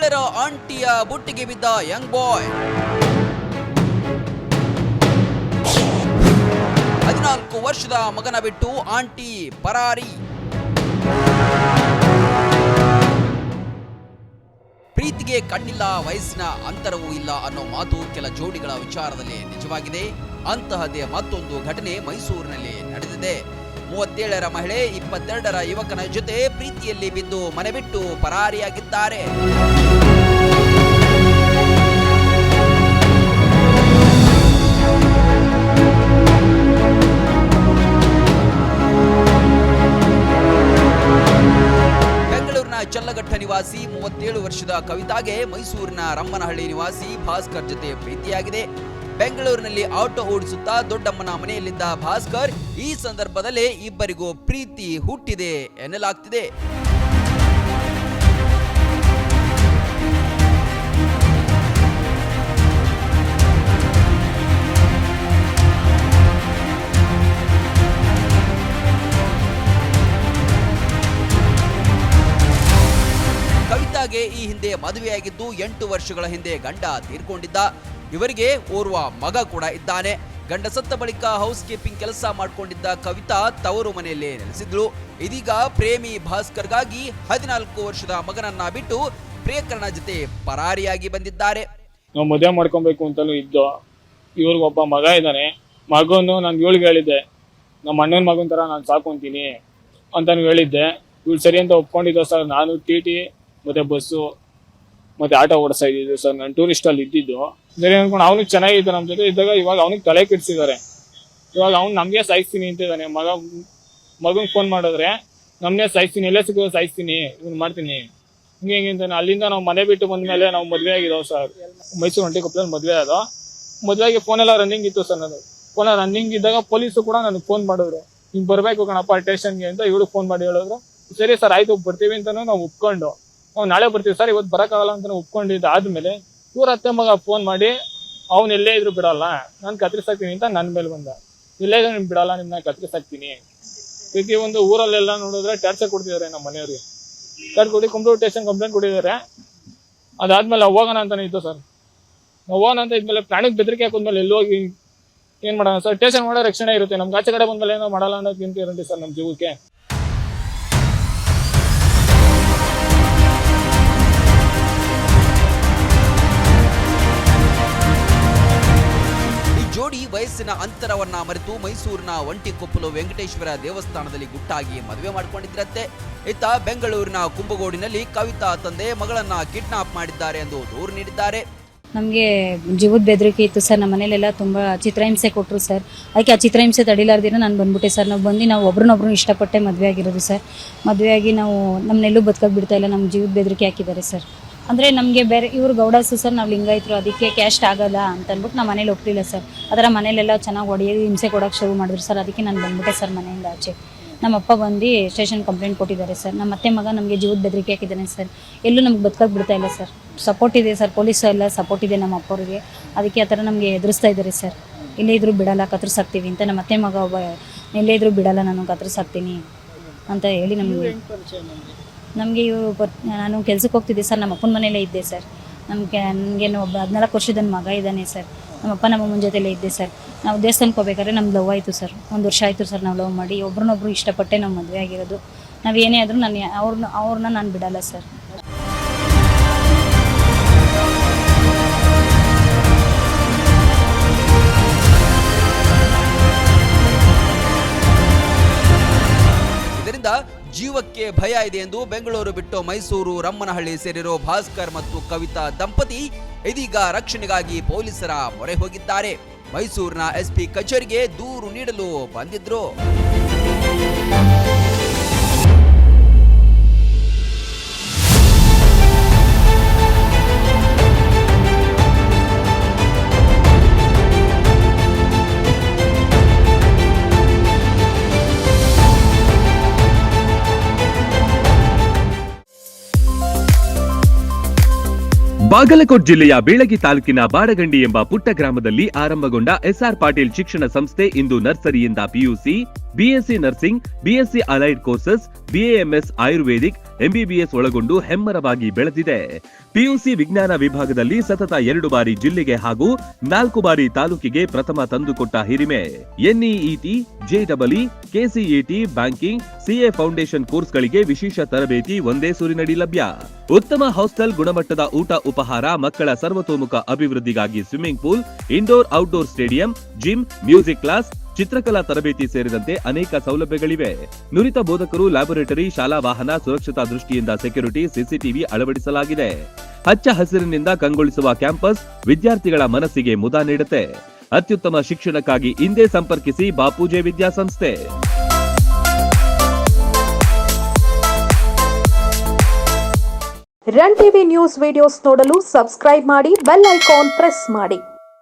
Taylor ಆಂಟಿಯ ಬುಟ್ಟಿಗೆ ಬಿದ್ದ young boy. 14 ವರ್ಷದ ಮಗನ ಬಿಟ್ಟು ಆಂಟಿ ಪರಾರಿ. ಪ್ರೀತಿಗೆ ಕಣ್ಣಿಲ್ಲ, ವಯಸ್ಸಿನ ಅಂತರವೂ ಇಲ್ಲ ಅನ್ನೋ ಮಾತು ಕೆಲ ಜೋಡಿಗಳ ವಿಚಾರದಲ್ಲಿ ನಿಜವಾಗಿದೆ. ಅಂತಹದೇ ಮತ್ತೊಂದು ಘಟನೆ ಮೈಸೂರಿನಲ್ಲಿ ನಡೆದಿದೆ. 37ರ ಮಹಿಳೆ 22ರ ಯುವಕನ ಜೊತೆ ಪ್ರೀತಿಯಲ್ಲಿ ಬಿದ್ದು ಮನೆ ಬಿಟ್ಟು ಪರಾರಿಯಾಗಿದ್ದಾರೆ. ಬೆಂಗಳೂರಿನ ಚಲ್ಲಘಟ್ಟ ನಿವಾಸಿ 37 ವರ್ಷದ ಕವಿತಾಗೆ ಮೈಸೂರಿನ ರಮ್ಮನಹಳ್ಳಿ ನಿವಾಸಿ ಭಾಸ್ಕರ್ ಜೊತೆ ಪ್ರೀತಿಯಾಗಿದೆ. ಬೆಂಗಳೂರಿನಲ್ಲಿ ಆಟೋ ಓಡಿಸುತ್ತಾ ದೊಡ್ಡಮ್ಮನ ಮನೆಯಲ್ಲಿದ್ದ ಭಾಸ್ಕರ್ ಈ ಸಂದರ್ಭದಲ್ಲೇ ಇಬ್ಬರಿಗೂ ಪ್ರೀತಿ ಹುಟ್ಟಿದೆ ಎನ್ನಲಾಗ್ತಿದೆ. ಕವಿತಾಗೆ ಈ ಹಿಂದೆ ಮದುವೆಯಾಗಿದ್ದು 8 ವರ್ಷಗಳ ಹಿಂದೆ ಗಂಡ ತೀರ್ಕೊಂಡಿದ್ದ. ಇವರಿಗೆ ಓರ್ವ ಮಗ ಕೂಡ ಇದ್ದಾನೆ. ಗಂಡ ಸತ್ತ ಬಳಿಕ ಹೌಸ್ ಕೀಪಿಂಗ್ ಕೆಲಸ ಮಾಡಿಕೊಂಡಿದ್ದ ಕವಿತಾ ತವರು ಮನೆಯಲ್ಲೇ ನೆಲೆಸಿದ್ಳು. ಇದೀಗ ಪ್ರೇಮಿ ಭಾಸ್ಕರ್ಗಾಗಿ 14 ವರ್ಷದ ಮಗನನ್ನ ಬಿಟ್ಟು ಪ್ರಿಯಕರನ ಜೊತೆ ಪರಾರಿಯಾಗಿ ಬಂದಿದ್ದಾರೆ. ನಾವು ಮದುವೆ ಮಾಡ್ಕೊಬೇಕು ಅಂತಲೂ ಇದ್ದು, ಇವ್ರಿಗೊಬ್ಬ ಮಗ ಇದ್ದಾನೆ. ಮಗನು ನಾನು ಇವಳಿಗೆ ಹೇಳಿದ್ದೆ, ನಮ್ಮ ಅಣ್ಣನ ಮಗನ ಥರ ನಾನು ಸಾಕೊಂತೀನಿ ಅಂತಾನು ಹೇಳಿದ್ದೆ. ಇವಳು ಸರಿ ಅಂತ ಒಪ್ಕೊಂಡಿದ್ದ ಸರ್. ನಾನು ಟಿ ಮತ್ತೆ ಬಸ್ಸು ಮತ್ತೆ ಆಟೋ ಓಡಿಸ್ತಾ ಇದ್ದಿದ್ದು ಸರ್. ನಾನು ಟೂರಿಸ್ಟಲ್ಲಿ ಇದ್ದಿದ್ದು ಸರಿ ಅನ್ಕೊಂಡು ಅವನಿಗೆ ಚೆನ್ನಾಗಿತ್ತು ನಮ್ಮ ಜೊತೆ ಇದ್ದಾಗ. ಇವಾಗ ಅವನಿಗೆ ತಲೆ ಕೆಡಿಸಿದ್ದಾರೆ. ಇವಾಗ ಅವ್ನು ನಮಗೆ ಸಾಯಿಸ್ತೀನಿ ಅಂತಿದ್ದಾನೆ. ಮಗನಿಗೆ ಫೋನ್ ಮಾಡಿದ್ರೆ ನಮ್ಮನ್ನೇ ಸಾಯಿಸ್ತೀನಿ, ಎಲ್ಲೇ ಸಿಗೋದು ಸಾಯಿಸ್ತೀನಿ, ಇವ್ನು ಮಾಡ್ತೀನಿ, ಹಿಂಗೆ ಅಂತಾನೆ. ಅಲ್ಲಿಂದ ನಾವು ಮನೆ ಬಿಟ್ಟು ಬಂದ್ಮೇಲೆ ನಾವು ಮದುವೆ ಆಗಿದ್ದಾವೆ ಸರ್. ಮೈಸೂರು ಹೊಂಟಿಕೊಪ್ಪದಲ್ಲಿ ಮದುವೆ ಆದೋ. ಮದುವೆಗೆ ಫೋನೆಲ್ಲ ರನ್ನಿಂಗ್ ಇತ್ತು ಸರ್. ನಾನು ಫೋನ್ ರನ್ನಿಂಗ್ ಇದ್ದಾಗ ಪೊಲೀಸು ಕೂಡ ನನಗೆ ಫೋನ್ ಮಾಡಿದ್ರು, ಹಿಂಗೆ ಬರಬೇಕು ಕಣಪ್ಪ ಸ್ಟೇಷನ್ಗೆ ಅಂತ. ಇವಳು ಫೋನ್ ಮಾಡಿ ಹೇಳಿದ್ರು, ಸರಿ ಸರ್ ಆಯ್ತು ಬರ್ತೀವಿ ಅಂತಾನು ನಾವು ಒಪ್ಕೊಂಡು, ನಾವು ನಾಳೆ ಬರ್ತೀವಿ ಸರ್ ಇವತ್ತು ಬರೋಕ್ಕಾಗಲ್ಲ ಅಂತ ಒಪ್ಕೊಂಡಿದ್ದು. ಆದ್ಮೇಲೆ ಇವ್ರ ಅತ್ತೆ ಮಗ ಫೋನ್ ಮಾಡಿ ಅವ್ನು ಎಲ್ಲೇ ಇದ್ರು ಬಿಡಲ್ಲ, ನಾನು ಕತ್ರಿಸಾಕ್ತೀನಿ ಅಂತ ನನ್ನ ಮೇಲೆ ಬಂದ. ಇಲ್ಲೇ ಇದ್ರು ನಿಮ್ಗೆ ಬಿಡಲ್ಲ, ನಿಮ್ಮನ್ನ ಕತ್ರಿಸಾಕ್ತೀನಿ. ಪ್ರತಿಯೊಂದು ಊರಲ್ಲೆಲ್ಲ ನೋಡಿದ್ರೆ ಟಾರ್ಚರ್ ಕೊಡ್ತಿದ್ದಾರೆ ನಮ್ಮ ಮನೆಯವ್ರಿಗೆ. ಕೊಟ್ಟು ಕಂಪ್ಯೂಟರ್ ಸ್ಟೇಷನ್ ಕಂಪ್ಲೇಂಟ್ ಕೊಟ್ಟಿದ್ದಾರೆ. ಅದಾದ್ಮೇಲೆ ನಾವು ಹೋಗೋಣ ಅಂತಾನೆ ಇತ್ತು ಸರ್. ನಾವು ಹೋಗೋಣ ಅಂತ ಇದ್ಮೇಲೆ ಪ್ರಾಣಿಗೆ ಬೆದರಿಕೆ ಹಾಕಿದ್ಮೇಲೆ ಎಲ್ಲಿ ಹೋಗಿ ಏನ್ ಮಾಡೋಣ ಸರ್? ಸ್ಟೇಷನ್ ಮಾಡೋ ರಕ್ಷಣೆ ಇರುತ್ತೆ, ನಮ್ಗೆ ಆಚೆ ಕಡೆ ಬಂದ್ಮೇಲೆ ಏನೋ ಮಾಡಲ್ಲ ಅನ್ನೋದಕ್ಕಿಂತ ಇರುತ್ತೆ ಸರ್ ನಮ್ಮ ಜೀವಕ್ಕೆ. ಜೋಡಿ ವಯಸ್ಸಿನ ಅಂತರವನ್ನ ಮರೆತು ಮೈಸೂರಿನ ಒಂಟಿಕೊಪ್ಪಲು ವೆಂಕಟೇಶ್ವರ ದೇವಸ್ಥಾನದಲ್ಲಿ ಗುಟ್ಟಾಗಿ ಮದುವೆ ಮಾಡಿಕೊಂಡಿದ್ರಂತೆ. ಇತ್ತ ಬೆಂಗಳೂರಿನ ಕುಂಭಗೋಡಿನಲ್ಲಿ ಕವಿತಾ ತಂದೆ ಮಗಳನ್ನ ಕಿಡ್ನಾಪ್ ಮಾಡಿದ್ದಾರೆ ಎಂದು ದೂರು ನೀಡಿದ್ದಾರೆ. ನಮಗೆ ಜೀವದ ಬೆದರಿಕೆ ಇತ್ತು ಸರ್. ನಮ್ಮ ಮನೇಲೆಲ್ಲ ತುಂಬ ಚಿತ್ರಹಿಂಸೆ ಕೊಟ್ಟರು ಸರ್. ಅದಕ್ಕೆ ಆ ಚಿತ್ರಹಿಂಸೆ ತಡಿಲಾರ್ದಿರ ನಾನು ಬಂದ್ಬಿಟ್ಟೆ ಸರ್. ನಾವು ಒಬ್ರನ್ನೊಬ್ರು ಇಷ್ಟಪಟ್ಟೆ ಮದುವೆ ಆಗಿರೋದು ಸರ್. ಮದುವೆಯಾಗಿ ನಾವು ನಮ್ಮನ್ನೆಲ್ಲೂ ಬದುಕಕ್ಕೆ ಬಿಡ್ತಾ ಇಲ್ಲ. ನಮ್ಮ ಜೀವದ ಬೆದರಿಕೆ ಹಾಕಿದ್ದಾರೆ ಸರ್. ಅಂದರೆ ನಮಗೆ ಬೇರೆ ಇವರು ಗೌಡಾಸು ಸರ್, ನಾವು ಲಿಂಗಾಯತರು, ಅದಕ್ಕೆ ಕ್ಯಾಸ್ಟ್ ಆಗಲ್ಲ ಅಂತ ಅಂದ್ಬಿಟ್ಟು ನಮ್ಮ ಮನೇಲಿ ಒಪ್ಪಲಿಲ್ಲ ಸರ್. ಅದರ ಮನೇಲೆಲ್ಲ ಚೆನ್ನಾಗಿ ಹೊಡೆಯೋದು ಹಿಂಸೆ ಕೊಡೋಕ್ಕೆ ಶುರು ಮಾಡಿದ್ರು ಸರ್. ಅದಕ್ಕೆ ನಾನು ಬಂದ್ಬಿಟ್ಟೆ ಸರ್ ಮನೆಯಿಂದ ಆಚೆ. ನಮ್ಮಪ್ಪ ಬಂದು ಸ್ಟೇಷನ್ ಕಂಪ್ಲೇಂಟ್ ಕೊಟ್ಟಿದ್ದಾರೆ ಸರ್. ನಮ್ಮ ಅತ್ತೆ ಮಗ ನಮಗೆ ಜೀವದ ಬೆದರಿಕೆ ಹಾಕಿದ್ದಾನೆ ಸರ್. ಎಲ್ಲೂ ನಮ್ಗೆ ಬದುಕಕ್ಕೆ ಬಿಡ್ತಾ ಇಲ್ಲ ಸರ್. ಸಪೋರ್ಟ್ ಇದೆ ಸರ್, ಪೊಲೀಸ್ ಎಲ್ಲ ಸಪೋರ್ಟ್ ಇದೆ ನಮ್ಮ ಅಪ್ಪವ್ರಿಗೆ. ಅದಕ್ಕೆ ಆ ಥರ ನಮಗೆ ಎದುರಿಸ್ತಾ ಇದ್ದಾರೆ ಸರ್. ಇಲ್ಲೇ ಇದ್ರೂ ಬಿಡಲ್ಲ, ಕತ್ರಿಸಾಕ್ತೀವಿ ಅಂತ. ನಮ್ಮ ಅತ್ತೆ ಮಗ ಒಬ್ಬ, ಎಲ್ಲೇ ಇದ್ರೂ ಬಿಡಲ್ಲ, ನಾನು ಕತ್ರಿಸಾಕ್ತೀನಿ ಅಂತ ಹೇಳಿ ನಮಗೆ ನಾನು ಕೆಲ್ಸಕ್ಕೆ ಹೋಗ್ತಿದ್ದೆ ಸರ್. ನಮ್ಮ ಅಪ್ಪನ ಮನೆಯಲ್ಲೇ ಇದ್ದೆ ಸರ್. ನನಗೇನು ಒಬ್ಬ 14 ವರ್ಷದ ಮಗ ಇದ್ದಾನೆ ಸರ್. ನಮ್ಮಪ್ಪ ನಮ್ಮಮ್ಮನ ಜೊತೆಲೇ ಇದ್ದೆ ಸರ್. ನಾವು ದೇವಸ್ಥಾನಕ್ಕೆ ಹೋಗ್ಬೇಕಾದ್ರೆ ನಮ್ಗೆ ಲವ್ ಆಯಿತು ಸರ್. 1 ವರ್ಷ ಆಯಿತು ಸರ್ ನಾವು ಲವ್ ಮಾಡಿ. ಒಬ್ರನ್ನೊಬ್ರು ಇಷ್ಟಪಟ್ಟೆ ನಾವು ಮದುವೆ ಆಗಿರೋದು. ನಾವು ಏನೇ ಆದರೂ ಅವ್ರನ್ನ ನಾನು ಬಿಡಲ್ಲ ಸರ್. ಇದರಿಂದ ಜೀವಕ್ಕೆ ಭಯ ಇದೆ ಎಂದು ಬೆಂಗಳೂರು ಬಿಟ್ಟು ಮೈಸೂರು ರಮ್ಮನಹಳ್ಳಿ ಸೇರಿರೋ ಭಾಸ್ಕರ್ ಮತ್ತು ಕವಿತಾ ದಂಪತಿ ಇದೀಗ ರಕ್ಷಣೆಗಾಗಿ ಪೊಲೀಸರ ಮೊರೆ ಹೋಗಿದ್ದಾರೆ. ಮೈಸೂರಿನ ಎಸ್ಪಿ ಕಚೇರಿಗೆ ದೂರು ನೀಡಲು ಬಂದಿದ್ರು. ಬಾಗಲಕೋಟ್ ಜಿಲ್ಲೆಯ ಬೀಳಗಿ ತಾಲೂಕಿನ ಬಾಡಗಂಡಿ ಎಂಬ ಪುಟ್ಟ ಗ್ರಾಮದಲ್ಲಿ ಆರಂಭಗೊಂಡ ಎಸ್ಆರ್ ಪಾಟೀಲ್ ಶಿಕ್ಷಣ ಸಂಸ್ಥೆ ಇಂದು ನರ್ಸರಿಯಿಂದ PUC, BSc nursing, BSc allied courses, BAMS Ayurvedic, MBBS ಒಳಗೊಂಡು ಹೆಮ್ಮರವಾಗಿ ಬೆಳೆದಿದೆ. ಪಿಯುಸಿ ವಿಜ್ಞಾನ ವಿಭಾಗದಲ್ಲಿ ಸತತ 2 ಬಾರಿ ಜಿಲ್ಲೆಗೆ ಹಾಗೂ 4 ಬಾರಿ ತಾಲೂಕಿಗೆ ಪ್ರಥಮ ತಂದುಕೊಟ್ಟ ಹಿರಿಮೆ. NEET, JEE, KCET, banking, CA foundation ಕೋರ್ಸ್ಗಳಿಗೆ ವಿಶೇಷ ತರಬೇತಿ ಒಂದೇ ಸೂರಿನಡಿ ಲಭ್ಯ. ಉತ್ತಮ ಹಾಸ್ಟೆಲ್, ಗುಣಮಟ್ಟದ ಊಟ ಉಪಹಾರ, ಮಕ್ಕಳ ಸರ್ವತೋಮುಖ ಅಭಿವೃದ್ಧಿಗಾಗಿ swimming pool, indoor outdoor stadium, gym, music class, ಚಿತ್ರಕಲಾ ತರಬೇತಿ ಸೇರಿದಂತೆ ಅನೇಕ ಸೌಲಭ್ಯಗಳಿವೆ. ನುರಿತ ಬೋಧಕರು, ಲ್ಯಾಬೊರೇಟರಿ, ಶಾಲಾ ವಾಹನ, ಸುರಕ್ಷತಾ ದೃಷ್ಟಿಯಿಂದ ಸೆಕ್ಯೂರಿಟಿ, ಸಿಸಿಟಿವಿ ಅಳವಡಿಸಲಾಗಿದೆ. ಹಚ್ಚ ಹಸಿರಿನಿಂದ ಕಂಗೊಳಿಸುವ ಕ್ಯಾಂಪಸ್ ವಿದ್ಯಾರ್ಥಿಗಳ ಮನಸ್ಸಿಗೆ ಮುದ ನೀಡುತ್ತೆ. ಅತ್ಯುತ್ತಮ ಶಿಕ್ಷಣಕ್ಕಾಗಿ ಹಿಂದೆ ಸಂಪರ್ಕಿಸಿ ಬಾಪೂಜೆ ವಿದ್ಯಾಸಂಸ್ಥೆ. ರನ್ ಟಿವಿ ನ್ಯೂಸ್ ವಿಡಿಯೋಸ್ ನೋಡಲು ಸಬ್ಸ್ಕ್ರೈಬ್ ಮಾಡಿ, ಬೆಲ್ ಐಕಾನ್ ಪ್ರೆಸ್ ಮಾಡಿ.